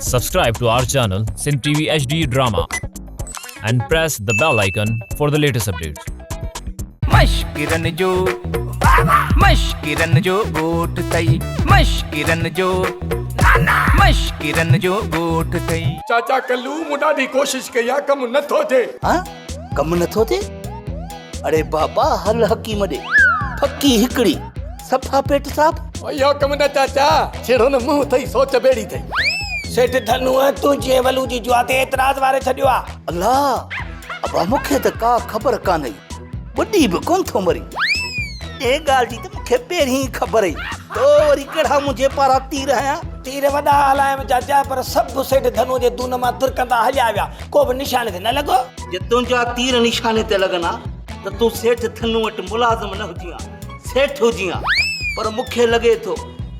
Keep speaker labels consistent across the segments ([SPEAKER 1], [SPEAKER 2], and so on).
[SPEAKER 1] Subscribe to our channel Sin TV HD Drama and press the bell icon for the latest updates.
[SPEAKER 2] मश्किरन जो गोट तई मश्किरन जो गोट तई
[SPEAKER 3] चाचा कल्लू मुंडा दी कोशिश कया कम नथो थे
[SPEAKER 4] हाँ कम नथो थे अरे बाबा हल हकीम दे फकी हिकड़ी सफा पेट साफ
[SPEAKER 3] यो कम न चाचा छेड़ो न मुंह थई सोच बेड़ी थई
[SPEAKER 5] सेठ धनु तू जे वलू जी जुआते एतराज वारे छडियो आ
[SPEAKER 4] अल्लाह अब मुखे त का खबर कान्हे बड़ी भी कोन थो मरी ए गाल जी त मुखे पहिरीं खबर ही तो वरी केड़ा मुझे पारा तीर आया
[SPEAKER 5] तीर वडा हलायम चाचा पर सब सेठ धनु जे दून मा तुरकंदा हलिया विया को भी निशान ते न लगो
[SPEAKER 4] जे तुंजा तीर निशाने ते लगना त तू सेठ धनु वट मुलाजिम न हुजिया सेठ हुजिया पर मुखे लगे थो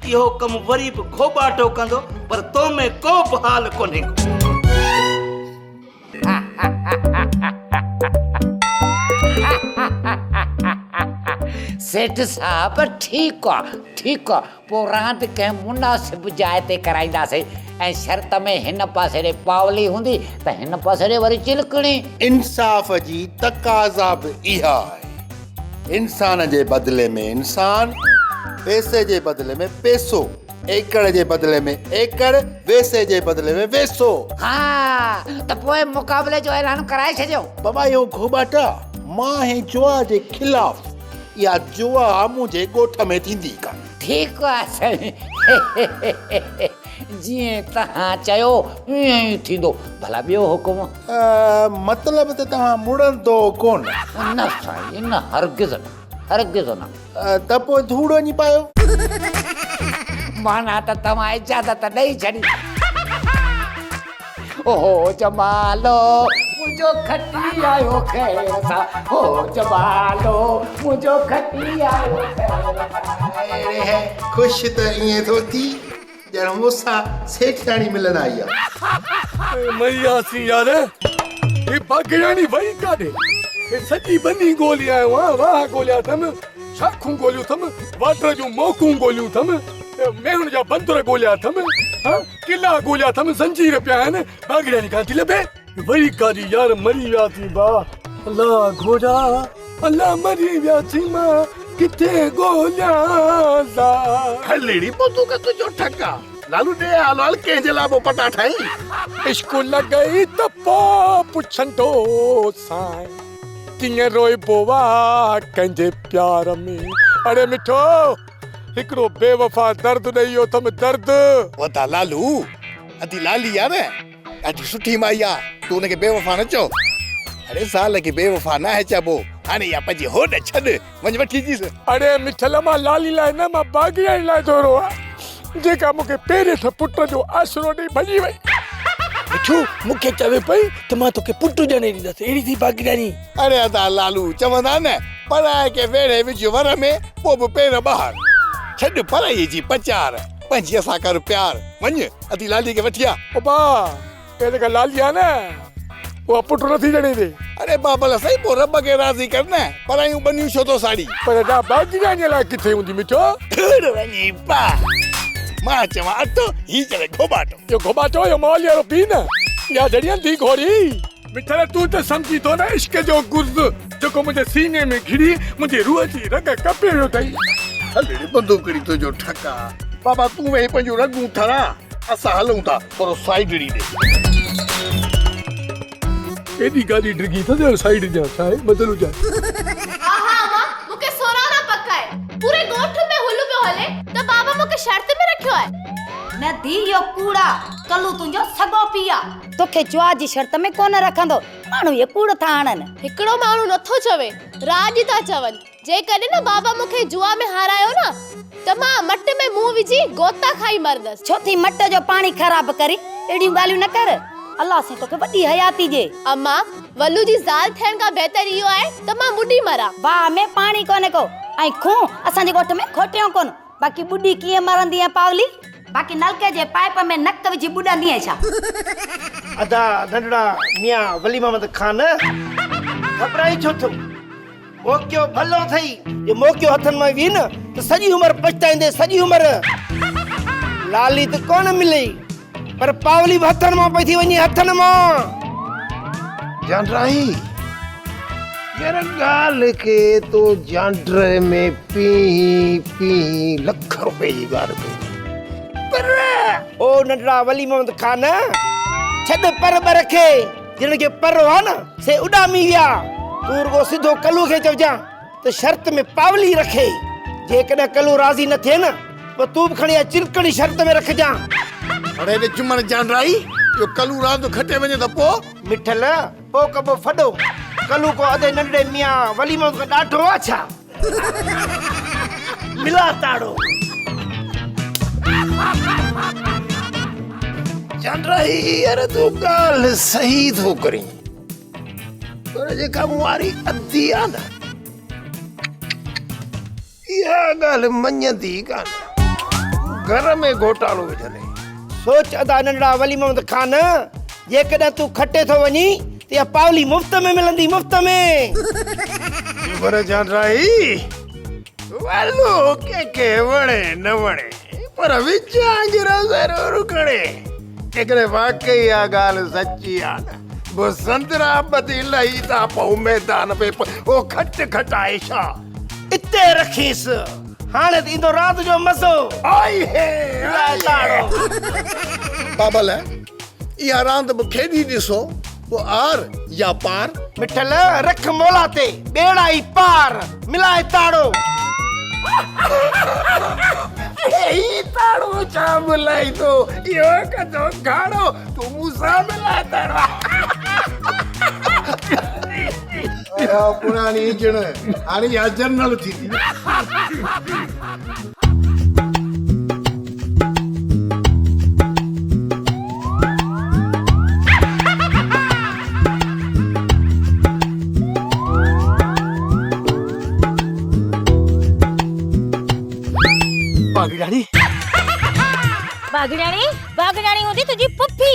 [SPEAKER 4] इहो कम वरी भी खोबाटो कंदो पर तो में को हाल कोन्हे
[SPEAKER 6] सेठ साहब ठीक आ पो रात के मुनासिब जाइ ते कराईंदासीं ऐं शर्त में हिन पासे रे पावली हुंदी त हिन पासे रे वरी चिलकणी
[SPEAKER 7] इंसाफ़ जी तकाज़ा बि इहा आहे इंसान जे बदिले में इंसान पैसे जे बदिले में पैसो एकड़ जे बदिले में एकड़ वैसे जे बदिले में वैसो
[SPEAKER 6] हाँ त पोइ मुक़ाबले जो ऐलान कराए छॾियो
[SPEAKER 7] बाबा इहो घोबाटा मां ऐं जुआ जे खिलाफ़ इहा जुआ मुंहिंजे ॻोठ में थींदी कान
[SPEAKER 6] ठीक आ साईं जीअं तव्हां चयो ईअं ई थींदो भला ॿियो हुकुम
[SPEAKER 7] मतिलब त तव्हां मुड़ंदो कोन
[SPEAKER 6] न साईं न हरगिज़ न
[SPEAKER 7] त पोइ धूड़ वञी पायो
[SPEAKER 6] माना त तव्हां इजाज़त ॾेई छॾी ओहो जमालो मुंहिंजो खटी आयो खैर सां हो जमालो मुंहिंजो खटी आयो खैर सां
[SPEAKER 7] ख़ुशि त ईअं थो थी ॼण मूंसां सेठियाणी मिलण आई आहे
[SPEAKER 3] मैया सी यार ये बागड़ानी वई काडे ये सजी बनी गोली आयो वाह गोलिया थम शाखूं गोलियूं थम वाटर जो मोकूं गोलियूं थम मेहण जा बंदर गोलिया थम हां किला गोलिया थम संजीर पिया आहिनि बागड़ानी कान थी लभे वई काडी यार मरी विया थी बा अल्लाह घोड़ा अल्लाह मरी विया थी मां किथे गोलिया दा
[SPEAKER 7] हलेड़ी पोतू का तुझो ठका लालू दे हाल के जलाबो पटा ठाई
[SPEAKER 3] इश्क लगई त पो पुछंदो साईं तीअं रोई बोवा कंहिंजे प्यार में अरे मिठो हिकिड़ो बेवफा दर्द ॾेई वियो अथमि दर्द
[SPEAKER 7] वो ता लालू अदी लाली यार ॾाढी सुठी माई आ तू उनखे बेवफा न चओ अरे साल के बेवफा न है चबो हाणे या पंहिंजी होॾ छॾ वञ वठी अचीस
[SPEAKER 3] अरे मिठल मां लाली लाइ न मां बाग़ियाणी लाइ थोरो आहे जेका मूंखे पहिरें त पुट जो आसरो ॾेई भॼी वई
[SPEAKER 5] मिठू मुखे चवे पई त मां तोखे पुट ॼणे ॾींदसि अहिड़ी थी बागड़ानी
[SPEAKER 7] अरे अदा लालू चवंदा न पराए के वेड़े विझ वर में पोइ बि पेर ॿाहिरि छॾ पराई जी पचार पंहिंजी असां कर प्यार वञ अदी लाली खे वठी आ
[SPEAKER 3] ओ बा हे जेका लाली आहे न उहा पुट नथी ॼणे ॾे
[SPEAKER 7] अरे बाबल सही पोइ रब खे राज़ी कर न परायूं बनियूं छो थो साड़ी
[SPEAKER 3] पर छा बाग़ियाणीअ लाइ किथे हूंदी मिठो
[SPEAKER 7] वञी पा मां चवां अटो ही चवे घोबाटो
[SPEAKER 3] इहो घोबाटो इहो मौली वारो पी न इहा जड़ियनि थी घोड़ी मिठल तूं त सम्झी थो न इश्क जो गुर्ज़ जेको मुंहिंजे सीने में घिरी मुंहिंजी रूह जी रग कपे वियो अथई
[SPEAKER 7] हलेड़ी बंदूकड़ी तुंहिंजो ठका बाबा तूं वेही पंहिंजूं रगूं ठरा असां हलूं था थोरो साइड ॾी ॾे
[SPEAKER 3] एॾी गाॾी डिगी अथव साइड जा छा आहे बदलू जा
[SPEAKER 8] आहा मां मूंखे सोराना पकाए पूरे गोठ में हुलु पियो हले त बाबा मूंखे शर्त में रखियो आहे
[SPEAKER 9] न दी यो कूड़ा कल्लू तुंहिंजो सॻो पीउ आहे तोखे जुआ जी शर्त में कोन रखंदो माण्हू ये कूड़ था आणनि
[SPEAKER 8] हिकिड़ो माण्हू नथो चवे राज था चवनि जेकॾहिं न बाबा मूंखे जुआ में हारायो न त मां मट में मुंहुं विझी गोता खाई मरदसि
[SPEAKER 9] छो थी मट जो पाणी ख़राब करी अहिड़ियूं ॻाल्हियूं न कर अल्लाह से तोखे वॾी हयाती जे
[SPEAKER 8] अम्मा वल्लू जी ज़ाल थियण खां बहितर इहो आहे त मां ॿुॾी मरां
[SPEAKER 9] वाह में पाणी कोने को ऐं खूं असांजे ॻोठ में खोटियो कोन बाक़ी ॿुॾी कीअं मरंदी आहे पावली बाक़ी नलके जे पाइप में नक विझी ॿुॾंदी आहे छा
[SPEAKER 5] अदा नंढड़ा मियां वली मोहम्मद खान घबराई छो थो मोकियो भलो थई ये मोकियो हथन में वी न त सॼी उमिरि पछताईंदे सॼी उमिरि लाली त कोन मिली पर पावली बि हथनि मां पई थी वञे, हथनि मां। जानराई यार ॻाल्हि खे तो जांड्र में पी लख रुपए जी ॻाल्हि कई, पर ओ नंढड़ा वली मोहम्मद खान छॾ पर रखे, जिन खे पर आहे न से उॾामी विया। तूं रुगो सिधो कलू खे चवजां त शर्त में पावली रखे, जेकॾहिं कलू राज़ी न थिए न पोइ तूं बि खणी चिलकणी शर्त में रखजां।
[SPEAKER 7] अरे रे चुमन जानराई, यो कलू रात खटे वञे त पोइ
[SPEAKER 5] मिठल पोइ कबो फॾो, कलू को अधे नंढड़े मियां वली मोहम्मद खां ॾाढो आहे छा? मिला ताड़ो जानराई, यार तूं ॻाल्हि सही थो करीं, पर जेका मुआरी अधी आहे न इहा ॻाल्हि मञंदी कान, घर में घोटालो विझले। सोच अदा नंढड़ा वली मोहम्मद खान, जेकॾहिं तूं खटे थो वञी त इहा पावली मुफ़्त में मिलंदी, मुफ़्त में। पर जानराई वालो के वणे न वणे, पर विचांगिरा ज़रूर खणे। जेकॾहिं वाकई इहा ॻाल्हि सची आहे न, वो संतरा बदी लही था पऊ मैदान पे, वो खट खटाए छा इते रखीस, हाणे ईंदो रात जो मज़ो। आई हे
[SPEAKER 7] बाबल इहा रांदि बि खेॾी ॾिसो, वो आर या पार।
[SPEAKER 5] मिठल रख मोला ते बेड़ा ई पार, मिलाए ताड़ो। ई ताड़ो छा मिलाई तो, इहो कदो गाड़ो तू मूंसां मिलाए ताड़ो।
[SPEAKER 7] पुरानी जण हाणे इहा जनरल थी।
[SPEAKER 10] बागड़ाणी होती तुझी पुप्पी,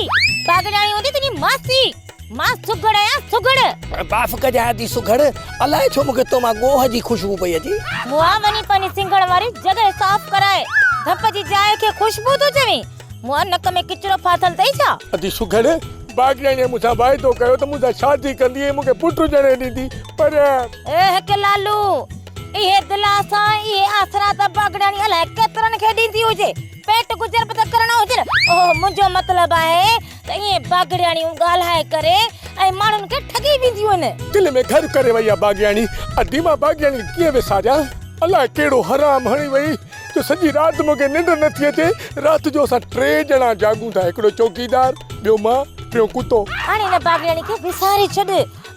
[SPEAKER 10] बागड़ाणी होती तुझी मासी, मां सुगड़ आया सुगड़।
[SPEAKER 5] बाफ कजा दी सुगड़, अलाए छो मूंखे तो मां गोह जी खुशबू पई अची।
[SPEAKER 10] मुआ वनी पनी सिंगड़ वारी जगह साफ कराए, धप जी जाइ के खुशबू तो चवी, मुआ नक में किचरो फाथल तई छा?
[SPEAKER 3] अदी सुगड़ बागड़ाणी मूंसां वाइदो कयो त मूंसां शादी कंदी, मूंखे पुटु ॼणे ॾींदी, पर
[SPEAKER 10] ए के लालू इहे दिलासा इहे आसरा त बागड़ाणी अलाए केतरन खे ॾींदी हुजे, पेट गुजर पता करणो हुजे। ओ मुंहिंजो मतलब आहे त इहे बागड़ाणियूं ॻाल्हाए करे ऐं माण्हुनि खे ठगी वेंदियूं आहिनि।
[SPEAKER 3] दिल में घर करे वई आहे बागड़ाणी। अदी मां बागड़ाणी कीअं विसारियां, अलाए कहिड़ो हराम हणी वई जो सॼी राति मूंखे निंड नथी अचे। राति जो असां 3 ॼणा जागूं था, हिकिड़ो चौकीदार, ॿियो मां, ॿियो कुतो।
[SPEAKER 10] हाणे हिन बागड़ाणी खे विसारे छॾ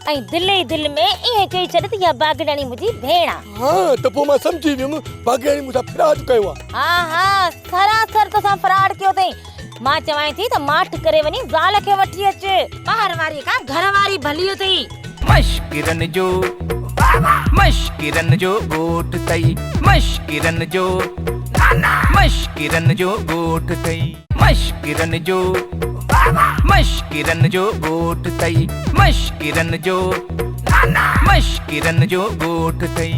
[SPEAKER 10] ऐं दिल ई दिल में इहे चई छॾ त इहा बागड़ाणी मुंहिंजी भेण आहे।
[SPEAKER 3] हाँ त पोइ मां सम्झी वियुमि बागड़ाणी मूंसां फ्राड कयो आहे।
[SPEAKER 10] हाँ सरासर तोसां फ्राड कयो अथई। मां चवां थी त माठ करे वञी ज़ाल खे वठी अच, ॿाहिरि वारी खां घर वारी भली अथई।
[SPEAKER 2] मश्किरन जो गोठ तई, मश्किरन जो गोठ तई, मश्किरन जो गोठ तई, मश्किरन जो गोठ तई।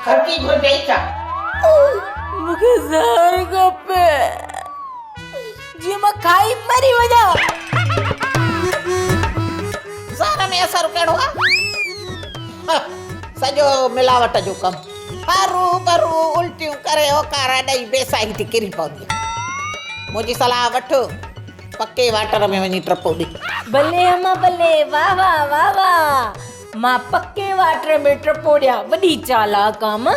[SPEAKER 9] खर्ची घुरई छा?
[SPEAKER 10] मूंखे ज़हर खपे, जीअं मां खाई मरी वञा।
[SPEAKER 9] ज़हर में असर कहिड़ो आहे? सॼो मिलावट जो कमु, हरू भरू उल्टियूं करे ओकारा ॾेई बेसाही थी किरी पवंदी। मुंहिंजी सलाह वठ, पके वाटर में वञी टपो ॾे।
[SPEAKER 10] भले अम्मा भले, वाह वाह वाह वाह। मां पके वाटर में टपो ॾियां, वॾी चालाक आम।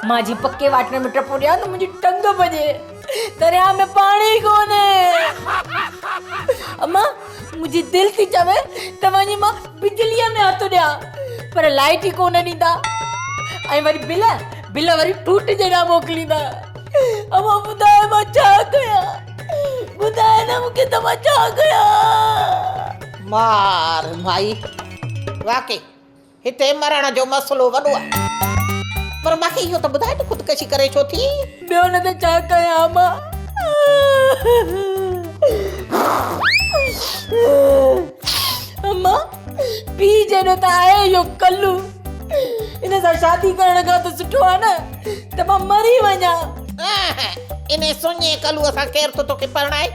[SPEAKER 10] मां जी पके वाटर में टपो ॾियां त मुंहिंजी टंग भॼे, दरिया में पाणी कोन्हे। अम्मा मुंहिंजी दिलि थी चवे त वञी मां बिजलीअ में हथु ॾियां, पर लाइट ई कोन ॾींदा ऐं वरी बिल वरी टूट जहिड़ा मोकिलींदा। अम्मा ॿुधाए मां छा कयां, ॿुधाए न मूंखे त मां छा कयां।
[SPEAKER 9] मार भाई, वाकई हिते मरण जो मसलो वॾो आहे, पर मूंखे इहो त ॿुधाए त ख़ुदकशी करे छो थी?
[SPEAKER 10] ॿियो न त छा कयां अम्मा। अम्मा पी जहिड़ो त आहे इहो कल्लू, शादी करण खां त सुठो आहे न त मां मरी वञा।
[SPEAKER 9] इन सुञे कलूअ सां केरु तो तोखे परणाए?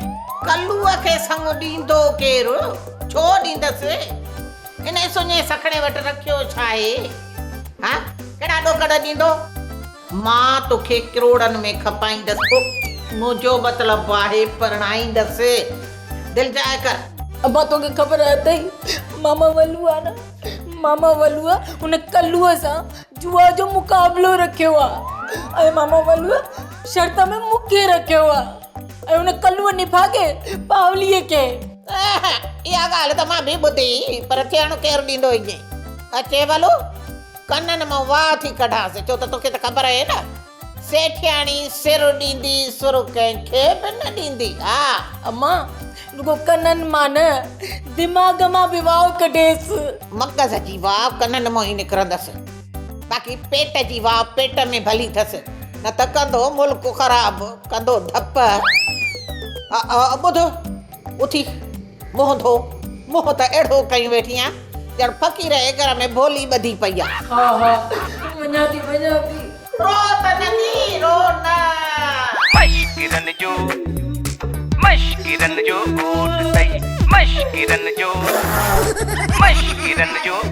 [SPEAKER 9] कलूअ खे संग ॾींदो केरु? छो ॾींदसि? इन सुञे सखणे वटि रखियो छा आहे? हा, कहिड़ा ॾोकड़ ॾींदो? मां तोखे करोड़नि में खपाईंदसि, मुंहिंजो मतिलबु आहे परणाईंदसि। दिलि जाए कर।
[SPEAKER 10] अब्बा तोखे ख़बर आहे अथई मामा वलूआ न, मामा वलूआ हुन कलूअ सां जुआ जो मुक़ाबलो रखियो आहे ऐं मामा वलूआ शर्त में मूंखे रखियो आहे ऐं हुन कलूअ निभागे पावलीअ खे।
[SPEAKER 9] इहा ॻाल्हि त मां बि ॿुधी, पर थियणु केरु ॾींदो ईअं? अचे भलो कननि मां वाह थी कढांसि, छो त तोखे त ख़बर आहे न सेठियाणी सिर ॾींदी सुर कंहिंखे बि न ॾींदी। हा
[SPEAKER 10] अम्मा रुगो कननि मां न दिमाग़ मां बि वाव कढेसि।
[SPEAKER 9] मगज़ जी वाव कननि मां ई निकिरंदसि, बाक़ी पेट जी वाव पेट में भली अथसि, न त कंदो मुल्क ख़राब, कंदो धप। ॿुध उथी मुंहुं धो, मुंहुं त अहिड़ो कयूं वेठी आहियां ॼण फ़क़ीर जे घर में भोली ॿधी पई आहे।
[SPEAKER 10] हा हा वञा थी
[SPEAKER 9] रो त नंढी रो न।
[SPEAKER 2] मश्किरन जो ॻोठ तई, मश्किरन जो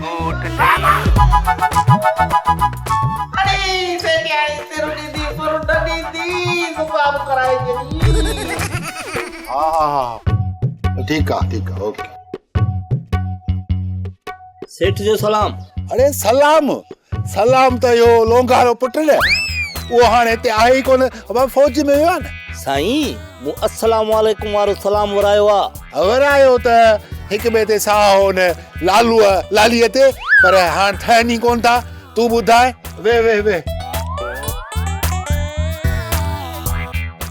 [SPEAKER 2] ॻोठ तई।
[SPEAKER 9] अरे सेठियाणी सिर ॾींदी सुर न ॾींदी, ज़ुकाम कराए छॾी।
[SPEAKER 7] हा ठीक आहे ओके।
[SPEAKER 4] सेठ जो सलाम।
[SPEAKER 7] अरे सलाम त यो लोंगारो पुट न, वो हाणे हिते आहे ई कोन, अब फौज में वियो आहे न।
[SPEAKER 4] साईं मूं अस्सलाम वालेकुम वारो सलाम वरायो आहे।
[SPEAKER 7] वरायो त हिक ॿिए ते साहो न लालूअ लालीअ ते, पर हाणे ठहनि ई कोन था। तूं ॿुधाए वे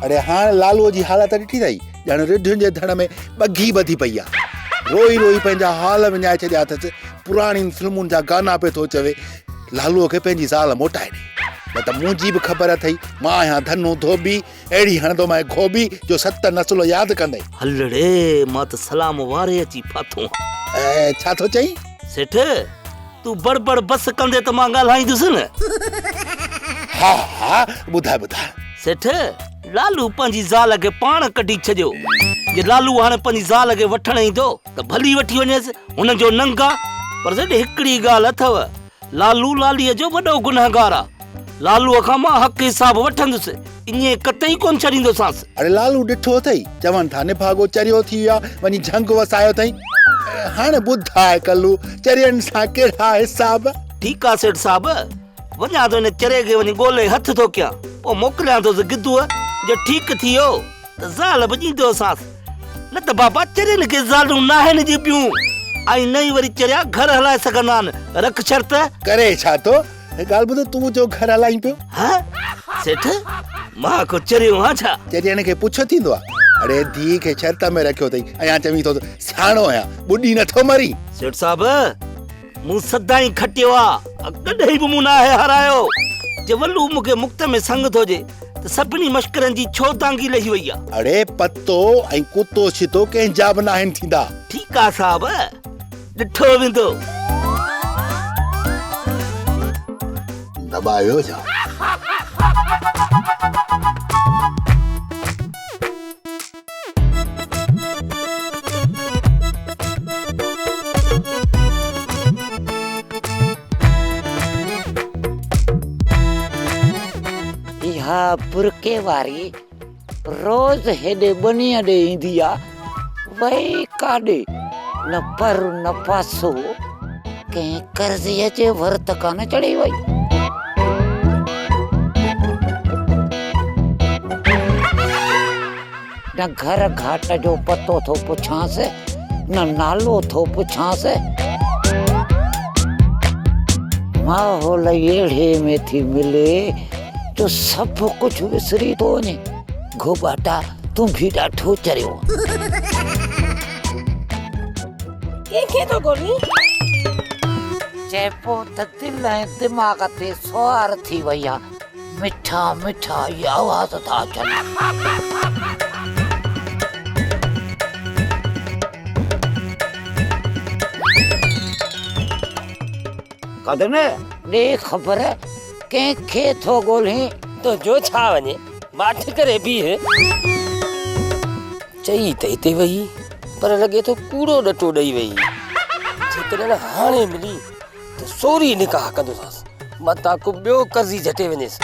[SPEAKER 7] अरे हाणे लालूअ जी हालत ॾिठी अथई, ॼण रिढियुनि जे धड़ में ॿघी ॿधी पई आहे। रोई पंहिंजा हाल विञाए छॾिया अथसि। पुराणी फिल्मुनि जा गाना पे थो चवे लालूअ खे पंहिंजी ज़ाल मोटाए ॾे, न त मुंहिंजी बि ख़बर अथई मां आहियां धनु धोबी, अहिड़ी हणंदो मां गोबी जो 7 नस्ल यादि कंदई।
[SPEAKER 4] हलड़े मां त सलाम वारे अची फाथो।
[SPEAKER 7] छा थो चई?
[SPEAKER 4] सेठ तू बड़बड़ बस कंदे त मां ॻाल्हाईंदुसि न।
[SPEAKER 7] हा ॿुधाए।
[SPEAKER 4] सेठ लालू पंहिंजी ज़ाल खे पाण कढी छॾियो। जे लालू हाणे पंहिंजी ज़ाल खे वठण ईंदो त भली वठी वञेसि, हुनजो नंगा। पर सेठ हिकिड़ी ॻाल्हि अथव, लालू लालीअ जो वॾो गुनहगार आहे। लालूअ खां मां हक़ हिसाब वठंदुसि, ईअं कतई कोन छॾींदोसांसि।
[SPEAKER 7] अरे लालू ॾिठो अथई, चवनि था निभागो चरियो थी वियो आहे, वञी झंग वसायो अथई। हाणे ॿुधाए कलू चरियनि सां कहिड़ा हिसाब?
[SPEAKER 4] ठीकु आहे सेठ साहब, वञा थो इन चरे खे वञी ॻोल्हे हथ थो कयां, पोइ मोकिलियां थो गिदुअ। जे ठीकु थी वियो त ज़ाल बि ॾींदोसांसि, न त बाबा चरियनि खे ज़ालूं नाहिनि जी पियूं, ऐं नई वरी चरिया घर हलाए सघंदा आहिनि। रख शर्त। करे छा थो? ॻाल्हि ॿुध, तूं जो घर हलाई पियो। हा सेठ मां को चरियो हा छा? चरियनि खे पुछ थींदो आहे। अरे धी खे शर्त में रखियो अथई, अञा चवीं थो सियाणो आहियां, ॿुॾी नथो मरी। सेठ साहब मूं सदाई खटियो आहे, कॾहिं बि मूं न आहे हारायो। जे वल्लू मूंखे मुक्त में संग थो जे त सभिनी मश्करनि जी छो तांगी लही वई आहे। अरे पतो ऐं कुतो छितो कंहिंजा बि न आहिनि थींदा। ठीकु आहे साहब, ॾिठो वेंदो। दबायो जा।
[SPEAKER 6] इहा बुरके वारी रोज़ हेॾे बनीअ ॾे ईंदी आहे, वई काॾे न पर न पासो, कंहिं कर्ज़ीअ जे वर्त कान चढ़ी वई। न घर घाट जो पतो थो पुछांसि, न नालो थो पुछांसि। माहौल अहिड़े में थी मिले जो सभु कुझु विसरी थो वञे। घोबाटा तूं बि ॾाढो चरियो।
[SPEAKER 10] कंहिंखे थो ॻोल्ही?
[SPEAKER 6] चइबो त दिलि ऐं दिमाग़ ते सुवार थी वई आहे, मिठा मिठा इहा आवाज़ था अचनि।
[SPEAKER 5] कदने
[SPEAKER 6] ॾे ख़बर कंहिंखे थो ॻोल्हीं
[SPEAKER 5] तो जो छा वञे माठ करे बीह चई त हिते वई पर लॻे थो कूड़ो ॾटो ॾेई वई जेकॾहिं हाणे मिली त सोरी निकाह कंदोसांसि मतां को ॿियो कर्ज़ी झटे वञेसि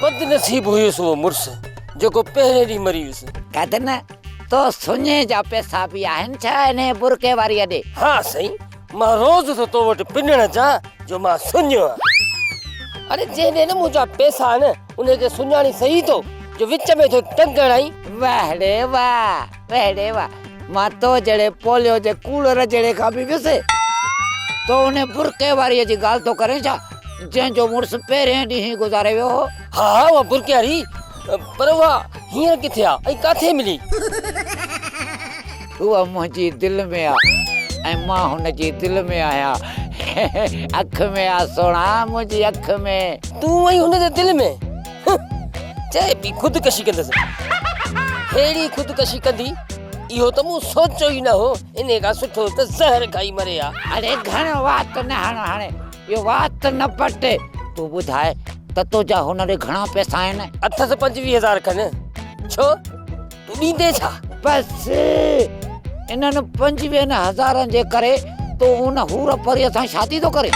[SPEAKER 5] बदनसीब हुयुसि उहो मुड़ुसु जेको पहिरें ॾींहुं मरी वियुसि
[SPEAKER 6] कद न तो सुञे जा पैसा बि आहिनि छा इन बुरके वारीअ ॾे
[SPEAKER 5] हाँ साईं मां रोज़ थो तो वटि पिनण अचां जो मां सुञो आहियां अरे जंहिं न मुंहिंजा पैसा न उनखे सुञाणी सही थो जो विच में थो टंगण आई
[SPEAKER 6] वाह मां तो जहिड़े पोलियो जे कूड़र जहिड़े खां बि वियुसि तो उन बुरके वारीअ जी ॻाल्हि थो करे छा जंहिंजो मुड़ुसु पहिरें ॾींहुं ई गुज़ारे वियो हो
[SPEAKER 5] हा उहा बुरके वारी पर उहा हींअर किथे आहे ऐं काथे मिली
[SPEAKER 6] उहा मुंहिंजी दिलि में आहे ऐं मां हुनजी दिलि में आहियां अख में आहे सोणा मुंहिंजी अख में
[SPEAKER 5] तूं ऐं हुनजे दिलि में चए पई ख़ुदकशी कंदसि अहिड़ी ख़ुदकशी कंदी इहो त मूं सोचियो ई न हो इन खां सुठो त ज़हर खाई मरे हा
[SPEAKER 6] अरे घण वात न हण हाणे इहो वात न पटे तूं ॿुधाए त तुंहिंजा हुन ॾे घणा पैसा आहिनि
[SPEAKER 5] अथसि 25,000 खनि छो तूं ॾींदे छा
[SPEAKER 6] बसि इन्हनि 25,000 जे करे तूं हुन हूर परीअ सां शादी थो करे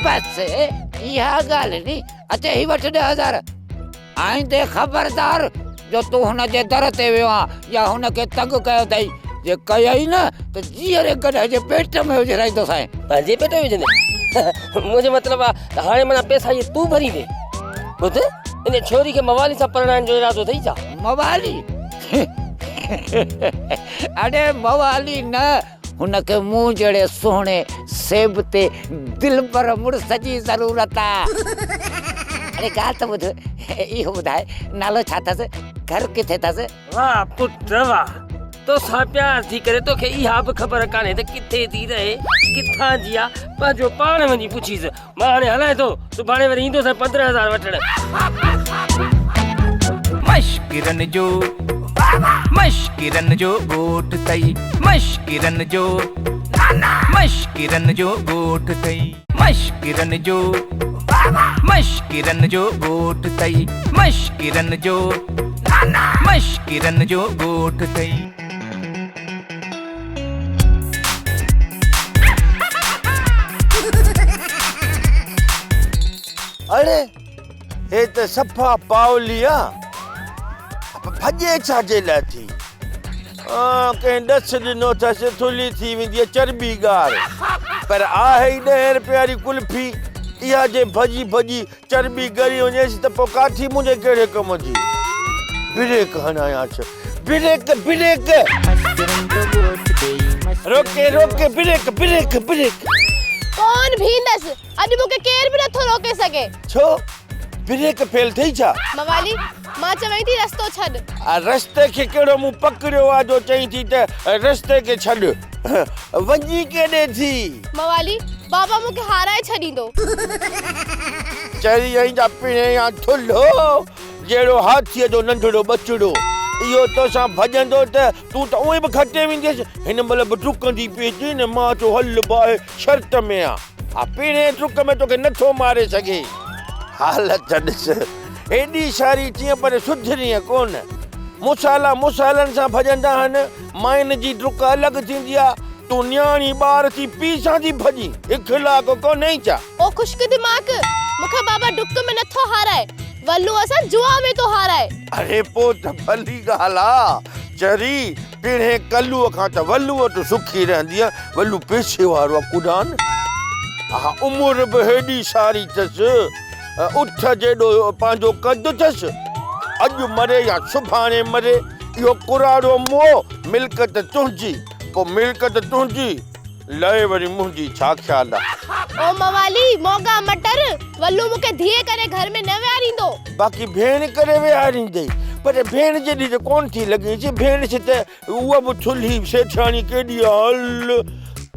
[SPEAKER 6] बसि इहा ॻाल्हि नी अचे ही वठि 10,000 आईंदे ख़बरदार जो तूं हुनजे दर ते वियो आहे या हुनखे तंग कयो अथई जे कयई न त जीअरे कॾहिं जे पेट में विझराईंदोसांइ
[SPEAKER 5] पंहिंजे पेट में विझंदे मुंहिंजो मतिलबु आहे त हाणे माना पैसा इहे तूं भरी ॾे ॿुध इन छोरी खे मवाली सां परणाइण जो इरादो अथई छा
[SPEAKER 6] मवाली अरे मवाली न हुनखे मूं जहिड़े सुहिणे सेब ते दिलि पर मुड़ुस जी ज़रूरत आहे अरे ॻाल्हि त ॿुध इहो ॿुधाए नालो छा अथसि घर किथे अथसि
[SPEAKER 5] वाह पुट वाह तोसां प्यार थी करे तोखे इहा बि ख़बर कान्हे त किथे थी रहे किथां जी आहे पंहिंजो पाण वञी पुछीसि मां हाणे हलाए थो सुभाणे वरी ईंदोसि 15,000 वठण
[SPEAKER 2] मश्किरन जो ॻोठ तई मश्किरन जो ॻोठ तई मश्किरन जो ॻोठ तई मश्किरन जो ॻोठ तई
[SPEAKER 5] अरे हे त सफ़ा पावली आहे भॼे छा जे लाइ थी कंहिं ॾस ॾिनो अथसि थुली थी वेंदी आहे चर्बी ॻार पर आहे ई 10 रुपए वारी कुल्फी इहा जे भॼी भॼी चर्बी ॻरी वञेसि त पोइ काठी मुंहिंजे कहिड़े कम जी ब्रेक हणायां छा ब्रेक रोके ब्रेक
[SPEAKER 8] कौन भींदस अॼु मूंखे केर बि नथो रोके सघे
[SPEAKER 5] छो ब्रेक फेल थई छा
[SPEAKER 8] मवाली मां चवई थी रस्तो छॾ
[SPEAKER 5] रस्ते खे कहिड़ो मूं पकड़ियो आहे जो चई थी त रस्ते खे छॾ वञी केॾे थी
[SPEAKER 8] मवाली बाबा मूंखे हाराए छॾींदो
[SPEAKER 5] चरी आई जा पिणे या थुल्हो जहिड़ो हाथीअ जो नंढड़ो बचड़ो इहो तोसां भॼंदो त तूं त उहे बि खटे वेंदीसि हिन महिल बि डुकंदी पई अची न मां चयो हल बाहि शर्त में आहे पिणे डुक में तोखे नथो मारे सघे हालत ॾिस एॾी सारी चीअं पर सुधरीअ कोन मुसालनि सां भॼंदा आहिनि माइन जी डुक अलॻि थींदी आहे तूं न्याणी ॿार थी पीउ सां थी भॼी इख़लाक़ कोन्हे छा
[SPEAKER 8] ओ खुश्क दिमाग़ मूंखे बाबा डुक में नथो हाराए वल्लू असां जुआ में तो हाराए
[SPEAKER 5] अरे पोइ त भली ॻाल्हि आहे चरी पिणे कल्लूअ खां त वल्लूअ तूं सुखी रहंदी आहे वल्लू पैसे वारो आहे कुडान हा उमिरि बि हेॾी सारी अथसि उठ जेॾो पंहिंजो कदु अथसि अॼु मरे या सुभाणे मरे इहो कुराड़ो मोह मिल्कत तुंहिंजी पोइ मिल्कत तुंहिंजी लहे वरी मुंहिंजी छा ख़्याल आहे
[SPEAKER 8] ओ मवाली मोगा मटर वल्लू मूंखे धीए करे घर में न विहारींदो
[SPEAKER 5] बाक़ी भेण करे विहारींदई पर भेण जॾहिं त कोन थी लॻी भेण से त उहा बि थुल्ही सेठाणी केॾी हल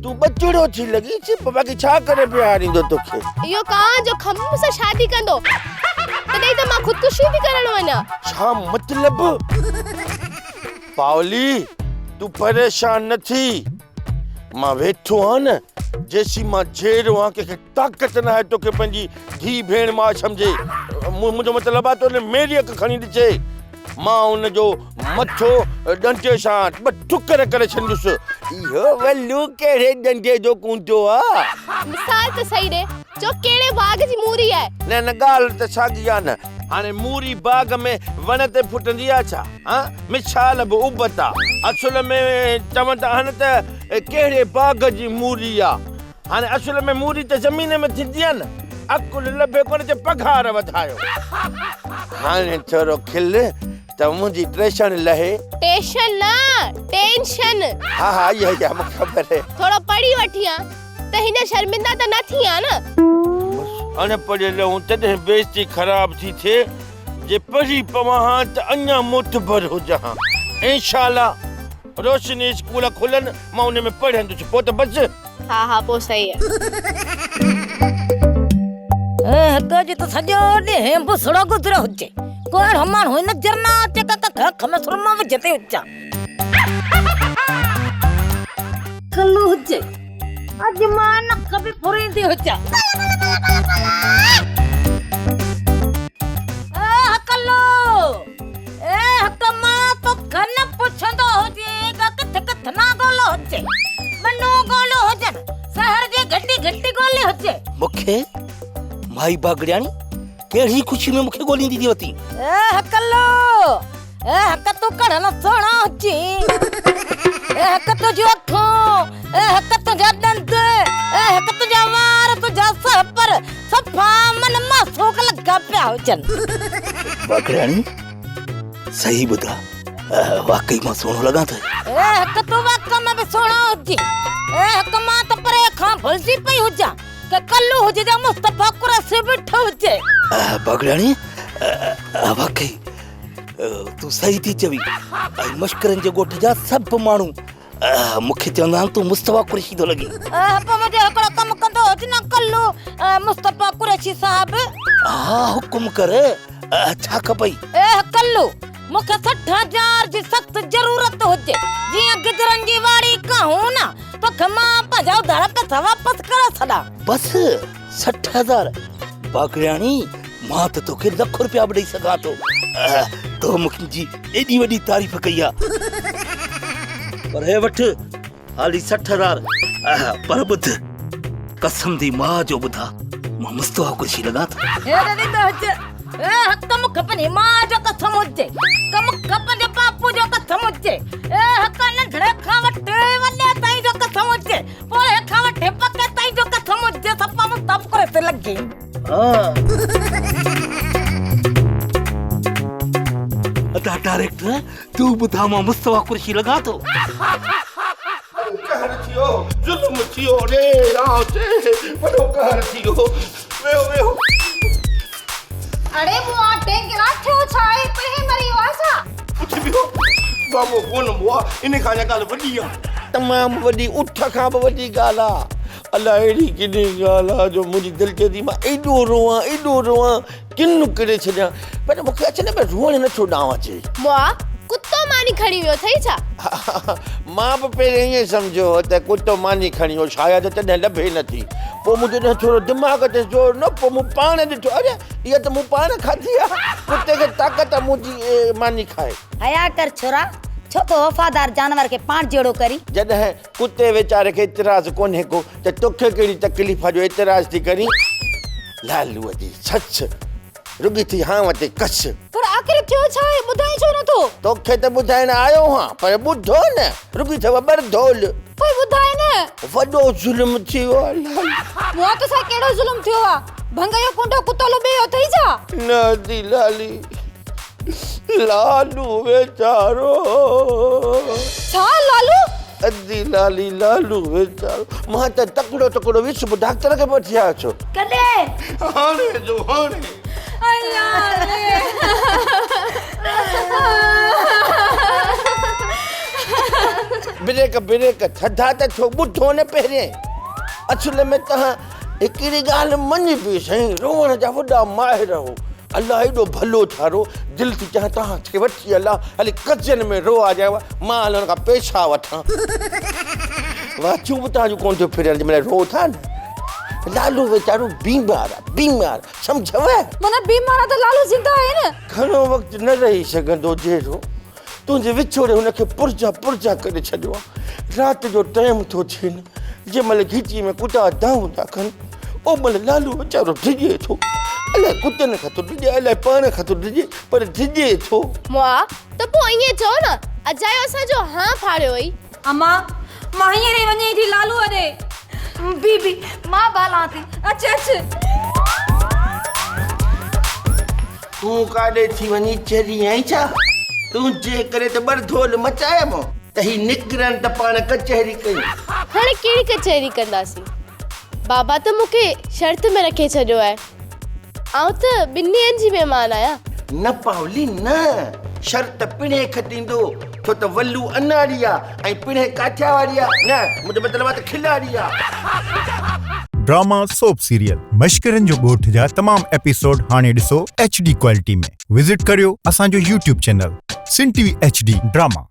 [SPEAKER 5] तूं बचड़ो थी लॻी पोइ बाक़ी छा करे विहारींदो तोखे
[SPEAKER 8] इहो कां जो खम सां शादी कंदो तॾहिं त मां ख़ुदकुशी थी करण वञा
[SPEAKER 5] छा मतिलबु पावली तूं परेशान न थी मां वेठो आहियां न जेसी मां जेरो आहियां कंहिंखे ताक़त न आहे तोखे पंहिंजी धी भेण मां सम्झे मुंहिंजो मतिलबु आहे तो मेरी अख खणी ॾिचे मां हुनजो मथो डंडे सां ॿ ठुकर करे छॾंदुसि इहो वल्लू कहिड़े डंडे जो कूंटो आहे
[SPEAKER 8] मिसाल त सही ॾे जो कहिड़े बाग जी मूरी आहे
[SPEAKER 5] न ॻाल्हि त साॻी आहे न हाणे मूरी बाग में वण ते फुटंदी आहे छा हा मिसाल बि उबत आहे असुल में चवंदा आहिनि त कहिड़े बाग जी मूरी आहे हाणे असुल में मूरी त ज़मीन में थींदी आहे न अकुल लभे कोन ते पघार वधायो हाणे थोरो खिल त मुंहिंजी टेंशन लहे
[SPEAKER 8] टेंशन न टेंशन
[SPEAKER 5] हा इहा मूंखे ख़बर आहे
[SPEAKER 8] थोरो पढ़ी वठी आ त हिन शर्मिंदा त न थी आ न
[SPEAKER 5] अनपढ़ियल हूं तॾहिं बेइज्जती ख़राब थी थिए जे पढ़ी पवां हा त अञा मोतबर हुजां इंशाअल्लाह रोशनी स्कूल खुलनि मां उन में पढ़ंदुसि पोइ त बस
[SPEAKER 8] हा पोइ सही आहे
[SPEAKER 10] हिक जी त सॼो ॾींहुं बुसड़ो गुज़रियो हुजे कोई माण्हू नज़र न अचे त अख में सुरमा विझते हुजां कल्लू हुजे अॼु मां नक बि फुरींदी हुजां कल्लू हक मां तो कन पुछंदो हुजे किथे किथे ना गोलो हुजे मनो गोलो हुजन शहर जे घटी घटी गोले हुजे
[SPEAKER 4] मूंखे माई बागड़ियाणी केड़ी खुशी में मूंखे गोलींदी थी वती
[SPEAKER 10] कल्लू हक तू कढ़न सोना हुजे हक तुझो अखों हक तुझा दंद हक तुझा वार तुझा सर पर सफा मन मासूक लगा पिया हुजन
[SPEAKER 4] बागड़ियाणी सही बुधा वाकई मां सोनो लगा था
[SPEAKER 10] हक तू वाकई में भी सोना हुजे हक मां त परे खां भुलजी पई हुजा के कल्लू हुजे जा मुस्तफा कुरैशी बिठो हुजे
[SPEAKER 4] बागड़ियाणी वाकई तू सही थी चवी मश्करन जे गोठ जा सब माण्हू मूंखे चवंदा तू मुस्तफा कुरैशी तो लगी
[SPEAKER 10] पर मुझे हिकिड़ो कम कंदो हुजे न कल्लू मुस्तफा कुरैशी साहब
[SPEAKER 4] हा हुकुम कर छा खपई
[SPEAKER 10] कल्लू मूंखे 60,000 जी सख्त जरूरत हुजे जीअं गिदरन जी वाड़ी कहूं न तोखे मां पंहिंजा उधार पैसा वापस करे छॾां
[SPEAKER 4] बस 60,000 बागड़ियाणी मां त तोखे ₹1 बि ॾेई सघां थो तो मुंहिंजी एॾी वॾी तारीफ़ कई आहे पर हे वठ हाली 60,000 पर ॿुध कसम दी मां जो ॿुधा मां मुस्तफा कुरैशी लॻां थो
[SPEAKER 10] हक मूंखे पंहिंजी मां जो कसम हुजे मूंखे पंहिंजे बापू जो कसम हुजे हक नंढड़े खां वठी वॾे ताईं जो कसम हुजे पोइ खां वठी पके ताईं जो कसम हुजे सफ़ा मुस्तफा कुरैशी लॻी
[SPEAKER 4] अदा डायरेक्टर तू ॿुधा मां मुस्तफा कुरैशी लॻां थो
[SPEAKER 5] कहर थियो जुल्म थियो रे रात वॾो कहर थियो वेहो
[SPEAKER 8] अरे मुआ टेंगरा थियो छाए पे मरी वासा
[SPEAKER 5] कुछ भी हो बाबू कोन मुआ इन खां ॻाल्हि वॾी आहे तमामु वॾी उठ खां बि वॾी ॻाल्हि आहे अलाए अहिड़ी केॾी ॻाल्हि आहे जो मुंहिंजी दिलि चए थी मां एॾो रोवां किन करे छॾियां पर मूंखे अचे न पर रोअण नथो ॾांहुं अचे
[SPEAKER 8] मुआ कुत्तो मानी खणी वियो थई छा
[SPEAKER 5] मां बि पहिरियों ईअं सम्झो त कुत्तो मानी खणी वियो शायदि तॾहिं लभे नथी पोइ मुंहिंजो थोरो दिमाग़ ते ज़ोर न पोइ मूं पाण ॾिठो अरे इहा त मूं पाण खाधी आहे कुत्ते खे ताक़त आहे मुंहिंजी मानी खाए
[SPEAKER 10] हया कर छोरा छो तो वफ़ादार जानवर के पाण जहिड़ो करी
[SPEAKER 5] जॾहिं कुत्ते वीचारे खे इतराज़ कोन्हे को त तोखे कहिड़ी तकलीफ़ जो इतराज़ थी करी लालूअ जी सच रुॻी थी हां वटे कस
[SPEAKER 10] पर आख़िर थियो छा आहे ॿुधाए छो नथो
[SPEAKER 5] तोखे त ॿुधाइण आयो हां पर ॿुधो न रुॻी अथव बरधोल
[SPEAKER 10] कोई ॿुधाए न
[SPEAKER 5] वॾो ज़ुल्म थियो आहे
[SPEAKER 10] मुआ तो सा केड़ो जुल्म थियो आ भंग जो कुंडो कुत्तो लुबियो थई छा
[SPEAKER 5] न दी लाली लालू बेचारो
[SPEAKER 10] छा लालू
[SPEAKER 5] अद्दी लाली लालू बेचारो मां त तकड़ो विस डॉक्टर के वठी आयो छो
[SPEAKER 10] कदे
[SPEAKER 5] हाणे ब्रेक थधा त छो ॿुधो न पहिरें असुल में तव्हां हिकिड़ी ॻाल्हि मञी पई साईं रोअण जा वॾा माहिर हो अलाह एॾो भलो थारो दिलि थी चाहे तव्हांखे वठी हलां हली कजनि में रो आ जाए मां हलण खां पैसा वठां वाह चुप तव्हांजो कोन थो फिरियल जंहिंमहिल रो था न लालू वीचारो बीमार सम्झव
[SPEAKER 10] माना बीमार आहे त लालू ज़िंदा आहे न
[SPEAKER 5] घणो वक़्तु न रही सघंदो जहिड़ो तुंहिंजे विछोड़े हुनखे पुरजा करे छॾियो आहे राति जो टाइम थो थिए न जंहिंमहिल घिची में कुता दाऊं था कनि ओमहिल लालू वीचारो डिॼे थो अलाए कुतनि खां थो डिॼे अलाए पाण खां थो डिॼे पर डिॼे थो
[SPEAKER 8] मुआ त पोइ ईअं चओ न अजायो असांजो हाँ फाड़ियो हुई
[SPEAKER 10] अम्मा मां हींअर ई वञे थी लालू ॾे बी मां बाला थी अच
[SPEAKER 5] तूं काॾे थी वञी चरी आई छा तुंहिंजे करे त ॿर धोल मचायमि त ही निकिरनि त पाण कचहरी कयूं
[SPEAKER 8] हाणे कहिड़ी कचहरी कंदासीं बाबा त मूंखे शर्त में रखे छॾियो आहे आउं त ॿिनि ॾींहंनि जी महिमान आहियां
[SPEAKER 5] न पावली न शर्त पिणे खटींदो छो त वल्लू अनाड़ी आहे ऐं पिणे काठियावाड़ी आहे न मुंहिंजो मतिलबु आहे त खिलाड़ी आहे
[SPEAKER 11] ड्रामा सोप सीरियल मश्किरन जो ॻोठ जा तमाम एपिसोड हाणे ॾिसो HD क्वालिटी में विजिट करियो असांजो YouTube चैनल सिन TV HD ड्रामा।